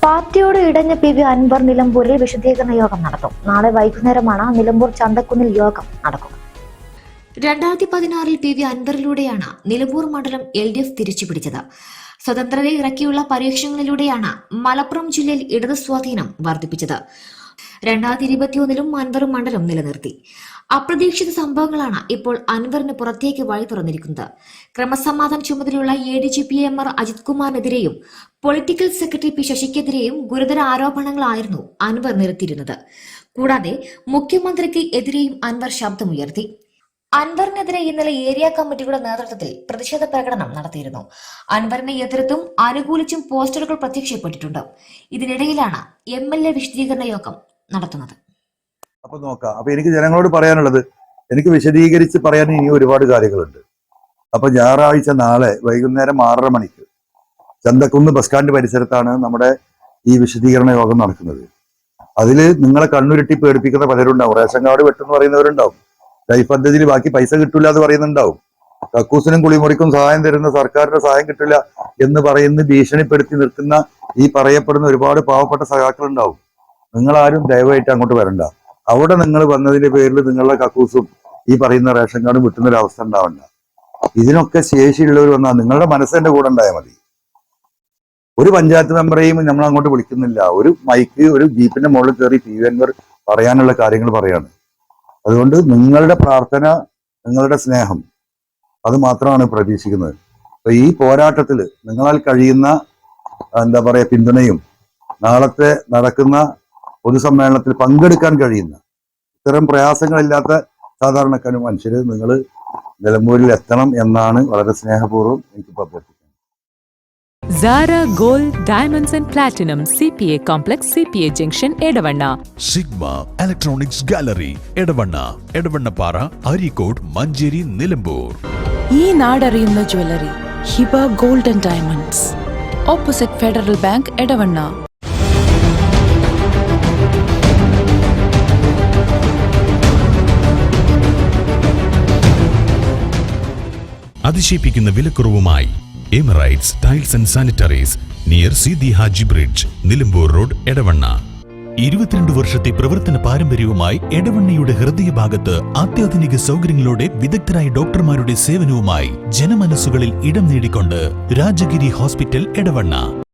പാർട്ടിയോട് ഇടഞ്ഞ PV. Anwar നിലമ്പൂരിൽ വിശദീകരണ യോഗം നടത്തും. നാളെ വൈകുന്നേരമാണ് നിലമ്പൂർ ചന്തക്കുന്നിൽ യോഗം നടക്കുക. 2016 പി.വി. അൻവറിലൂടെയാണ് നിലമ്പൂർ മണ്ഡലം LDF തിരിച്ചുപിടിച്ചത്. സ്വതന്ത്രരെ ഇറക്കിയുള്ള പരീക്ഷണങ്ങളിലൂടെയാണ് മലപ്പുറം ജില്ലയിൽ ഇടത് സ്വാധീനം വർദ്ധിപ്പിച്ചത്. 2021 അൻവർ മണ്ഡലം നിലനിർത്തി. അപ്രതീക്ഷിത സംഭവങ്ങളാണ് ഇപ്പോൾ അൻവറിന് പുറത്തേക്ക് വഴി തുറന്നിരിക്കുന്നത്. ക്രമസമാധാന ചുമതലയുള്ള ADGP MR അജിത് കുമാറിനെതിരെയും പൊളിറ്റിക്കൽ സെക്രട്ടറി P. ശശിക്കെതിരെയും ഗുരുതര ആരോപണങ്ങളായിരുന്നു അൻവർ നിരത്തിയിരുന്നത്. കൂടാതെ മുഖ്യമന്ത്രിക്ക് എതിരെയും അൻവർ ശബ്ദമുയർത്തി. അൻവറിനെതിരെ ഇന്നലെ ഏരിയ കമ്മിറ്റിയുടെ നേതൃത്വത്തിൽ പ്രതിഷേധ പ്രകടനം നടത്തിയിരുന്നു. അൻവറിനെ എതിർത്തും അനുകൂലിച്ചും പോസ്റ്ററുകൾ പ്രത്യക്ഷപ്പെട്ടിട്ടുണ്ട്. ഇതിനിടയിലാണ് MLA വിശദീകരണ യോഗം നടത്തുന്നത്. അപ്പൊ എനിക്ക് ജനങ്ങളോട് പറയാനുള്ളത്, എനിക്ക് വിശദീകരിച്ച് പറയാൻ ഇനി ഒരുപാട് കാര്യങ്ങളുണ്ട്. അപ്പൊ ഞായറാഴ്ച നാളെ വൈകുന്നേരം 6:30 മണിക്ക് ചന്തക്കുന്ന് ബസ് സ്റ്റാൻഡ് പരിസരത്താണ് നമ്മുടെ ഈ വിശദീകരണ യോഗം നടക്കുന്നത്. അതില് നിങ്ങളെ കണ്ണുരുട്ടി പേടിപ്പിക്കുന്ന പലരുണ്ടാവും. റേഷൻ കാർഡ് വെട്ടെന്ന് പറയുന്നവരുണ്ടാവും. ലൈഫ് പദ്ധതിയിൽ ബാക്കി പൈസ കിട്ടൂല എന്ന് പറയുന്നുണ്ടാവും. കക്കൂസിനും കുളിമുറിക്കും സഹായം തരുന്ന സർക്കാരിന്റെ സഹായം കിട്ടില്ല എന്ന് പറയുന്ന ഭീഷണിപ്പെടുത്തി നിൽക്കുന്ന ഈ പറയപ്പെടുന്ന ഒരുപാട് പാവപ്പെട്ട സഖാക്കളുണ്ടാവും. നിങ്ങളാരും ദയവായിട്ട് അങ്ങോട്ട് വരണ്ട. അവിടെ നിങ്ങൾ വന്നതിന്റെ പേരിൽ നിങ്ങളുടെ കക്കൂസും ഈ പറയുന്ന റേഷൻ കാർഡും വിട്ടുന്ന ഒരു അവസ്ഥ ഉണ്ടാവണ്ട. ഇതിനൊക്കെ ശേഷിയുള്ളവർ വന്നാൽ നിങ്ങളുടെ മനസ്സിന്റെ കൂടെ ഉണ്ടായാൽ മതി. ഒരു പഞ്ചായത്ത് മെമ്പറേയും നമ്മൾ അങ്ങോട്ട് വിളിക്കുന്നില്ല. ഒരു മൈക്ക് ഒരു ജീപ്പിന്റെ മുകളിൽ കയറി പി.വി. അൻവർ പറയാനുള്ള കാര്യങ്ങൾ പറയാണ്. അതുകൊണ്ട് നിങ്ങളുടെ പ്രാർത്ഥന, നിങ്ങളുടെ സ്നേഹം, അത് മാത്രമാണ് പ്രതീക്ഷിക്കുന്നത്. അപ്പൊ ഈ പോരാട്ടത്തിൽ നിങ്ങളാൽ കഴിയുന്ന പിന്തുണയും നാളത്തെ നടക്കുന്ന പൊതുസമ്മേളനത്തിൽ പങ്കെടുക്കാൻ കഴിയുന്ന ഇത്തരം പ്രയാസങ്ങളില്ലാത്ത സാധാരണക്കാരും മനുഷ്യര് നിങ്ങൾ നിലമ്പൂരിൽ എത്തണം എന്നാണ് വളരെ സ്നേഹപൂർവ്വം എനിക്ക് അഭ്യർത്ഥിക്കുന്നത്. Zara Gold Diamonds and Platinum CPA Complex CPA Junction Edavanna. Sigma Electronics Gallery Edavannappara, Areekode, Manjeri, Nilambur. ഈ നാടറിയുന്ന jewellery Hiba gold and diamonds, opposite federal bank, Edavanna. അതിശയിപ്പിക്കുന്ന വിലക്കുറവുമായി Emirates tiles and sanitaries near Sidi Haji bridge, Nilambur road, Edavanna. 22 വർഷത്തെ പ്രവർത്തന പാരമ്പര്യവുമായി എടവണ്ണയുടെ ഹൃദയഭാഗത്ത് അത്യാധുനിക സൗകര്യങ്ങളോടെ വിദഗ്ധരായ ഡോക്ടർമാരുടെ സേവനവുമായി ജനമനസ്സുകളിൽ ഇടം നേടിക്കൊണ്ട് രാജഗിരി ഹോസ്പിറ്റൽ, എടവണ്ണ.